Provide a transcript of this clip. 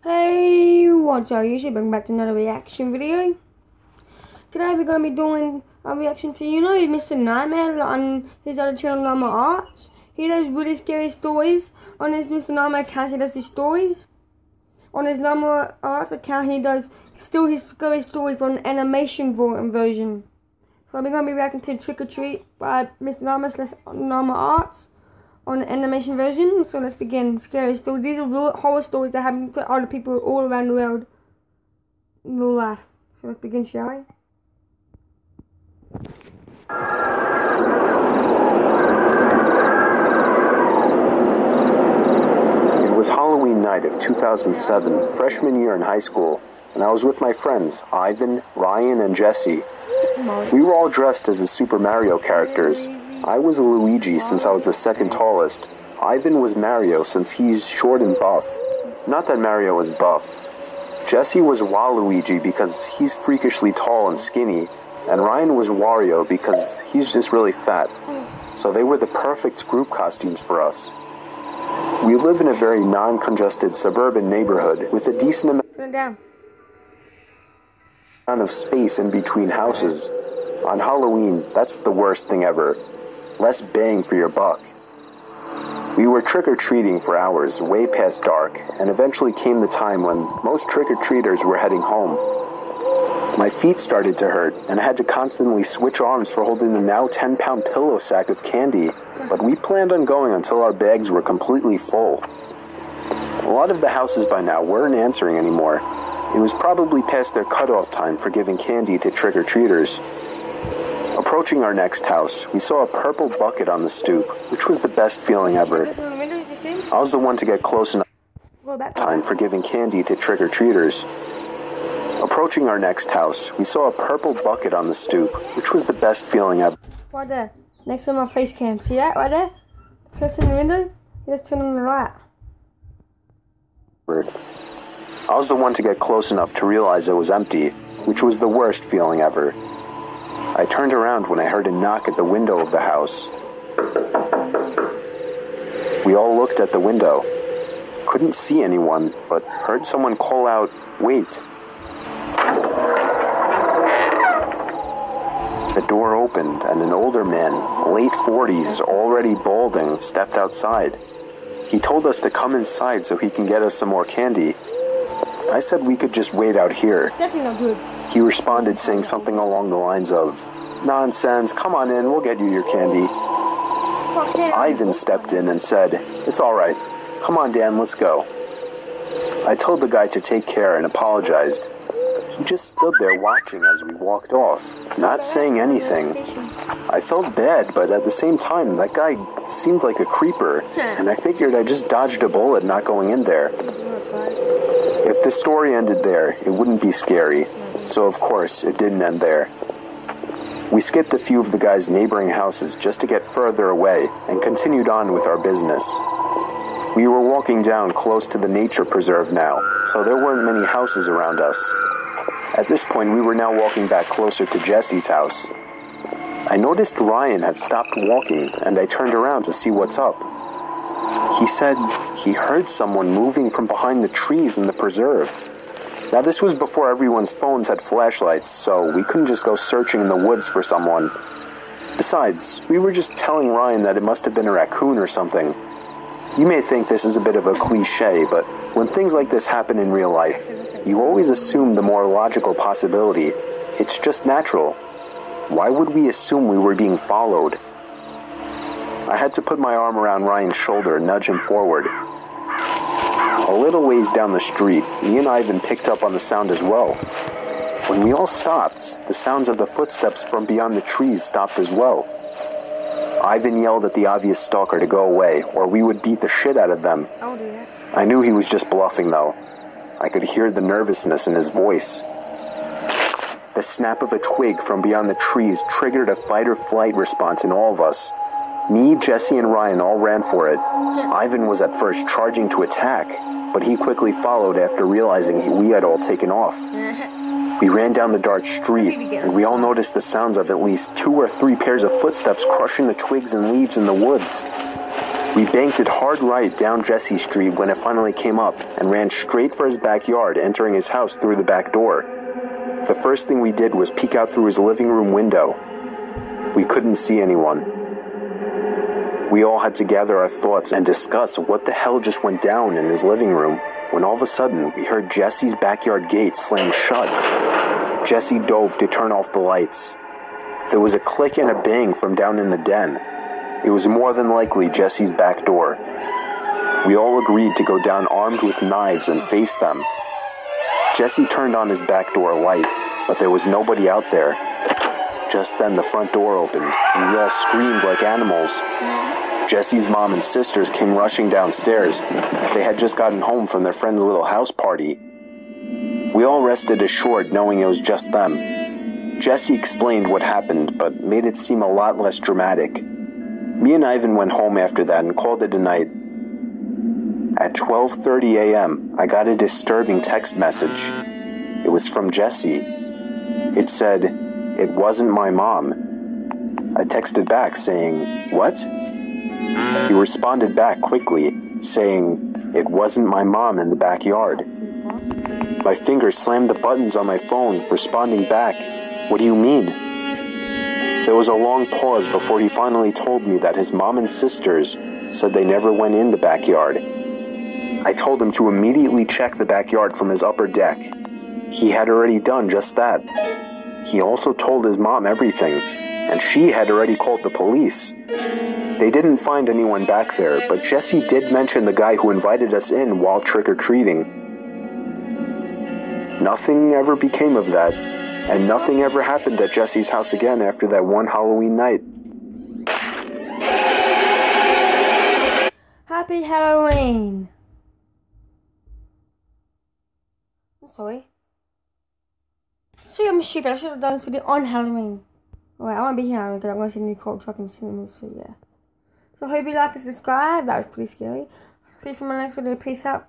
Hey, what's up YouTube? Welcome back to another reaction video. Today we're going to be doing a reaction to, Mr. Nightmare on his other channel, Llama Arts. He does really scary stories. On his Mr. Nightmare account, he does these stories. On his Llama Arts account, he does still his scary stories, but an animation version. So we're going to be reacting to Trick or Treat by Mr. Nightmare / Llama Arts on the animation version. So let's begin. Scary stories. These are real horror stories that happen to other people all around the world in real life. So let's begin, shall we? It was Halloween night of 2007, freshman year in high school, and I was with my friends, Ivan, Ryan, and Jesse. We were all dressed as the Super Mario characters. I was Luigi since I was the second tallest. Ivan was Mario since he's short and buff. Not that Mario was buff. Jesse was Waluigi because he's freakishly tall and skinny, and Ryan was Wario because he's just really fat. So they were the perfect group costumes for us. We live in a very non-congested suburban neighborhood with a decent amount of space in between houses. On Halloween, that's the worst thing ever. Less bang for your buck. We were trick-or-treating for hours, way past dark, and eventually came the time when most trick-or-treaters were heading home. My feet started to hurt, and I had to constantly switch arms for holding the now 10-pound pillow sack of candy, but we planned on going until our bags were completely full. A lot of the houses by now weren't answering anymore. It was probably past their cutoff time for giving candy to trick-or-treaters. Approaching our next house, we saw a purple bucket on the stoop, which was the best feeling ever. I was the one to get close enough time for giving candy to trick-or-treaters. Approaching our next house, we saw a purple bucket on the stoop, which was the best feeling ever. Right there, next to my face cam. See that right there? Person in the window, you just turn on the light. I was the one to get close enough to realize it was empty, which was the worst feeling ever. I turned around when I heard a knock at the window of the house. We all looked at the window. Couldn't see anyone, but heard someone call out, "Wait." The door opened and an older man, late 40s, already balding, stepped outside. He told us to come inside so he can get us some more candy. I said we could just wait out here. It's definitely not good. He responded saying something along the lines of, "Nonsense, come on in, we'll get you your candy." Ivan stepped in and said, "It's alright. Come on, Dan, let's go." I told the guy to take care and apologized. He just stood there watching as we walked off, not saying anything. I felt bad, but at the same time, that guy seemed like a creeper, and I figured I just dodged a bullet not going in there. If the story ended there, it wouldn't be scary, so of course, it didn't end there. We skipped a few of the guy's neighboring houses just to get further away, and continued on with our business. We were walking down close to the nature preserve now, so there weren't many houses around us. At this point, we were now walking back closer to Jesse's house. I noticed Ryan had stopped walking, and I turned around to see what's up. He said he heard someone moving from behind the trees in the preserve. Now, this was before everyone's phones had flashlights, so we couldn't just go searching in the woods for someone. Besides, we were just telling Ryan that it must have been a raccoon or something. You may think this is a bit of a cliche, but when things like this happen in real life, you always assume the more logical possibility. It's just natural. Why would we assume we were being followed? I had to put my arm around Ryan's shoulder and nudge him forward. A little ways down the street, me and Ivan picked up on the sound as well. When we all stopped, the sounds of the footsteps from beyond the trees stopped as well. Ivan yelled at the obvious stalker to go away, or we would beat the shit out of them. I'll do that. I knew he was just bluffing, though. I could hear the nervousness in his voice. The snap of a twig from beyond the trees triggered a fight-or-flight response in all of us. Me, Jesse, and Ryan all ran for it. Ivan was at first charging to attack, but he quickly followed after realizing we had all taken off. We ran down the dark street, and we all noticed the sounds of at least 2 or 3 pairs of footsteps crushing the twigs and leaves in the woods. We banked it hard right down Jesse Street when it finally came up and ran straight for his backyard, entering his house through the back door. The first thing we did was peek out through his living room window. We couldn't see anyone. We all had to gather our thoughts and discuss what the hell just went down in his living room when all of a sudden we heard Jesse's backyard gate slam shut. Jesse dove to turn off the lights. There was a click and a bang from down in the den. It was more than likely Jesse's back door. We all agreed to go down armed with knives and face them. Jesse turned on his back door light, but there was nobody out there. Just then the front door opened, and we all screamed like animals. Jesse's mom and sisters came rushing downstairs. They had just gotten home from their friend's little house party. We all rested assured knowing it was just them. Jesse explained what happened, but made it seem a lot less dramatic. Me and Ivan went home after that and called it a night. At 12:30 a.m., I got a disturbing text message. It was from Jesse. It said, "It wasn't my mom." I texted back saying, "What?" He responded back quickly, saying, "It wasn't my mom in the backyard." My fingers slammed the buttons on my phone, responding back, "What do you mean?" There was a long pause before he finally told me that his mom and sisters said they never went in the backyard. I told him to immediately check the backyard from his upper deck. He had already done just that. He also told his mom everything, and she had already called the police. They didn't find anyone back there, but Jesse did mention the guy who invited us in while trick-or-treating. Nothing ever became of that, and nothing ever happened at Jesse's house again after that one Halloween night. Happy Halloween! I'm sorry. See, I'm stupid. I should have done this video on Halloween. Alright, I won't be here because I'm going to see the new Cold Truck in cinemas, so yeah. So I hope you like and subscribe. That was pretty scary. See you for my next video. Peace out.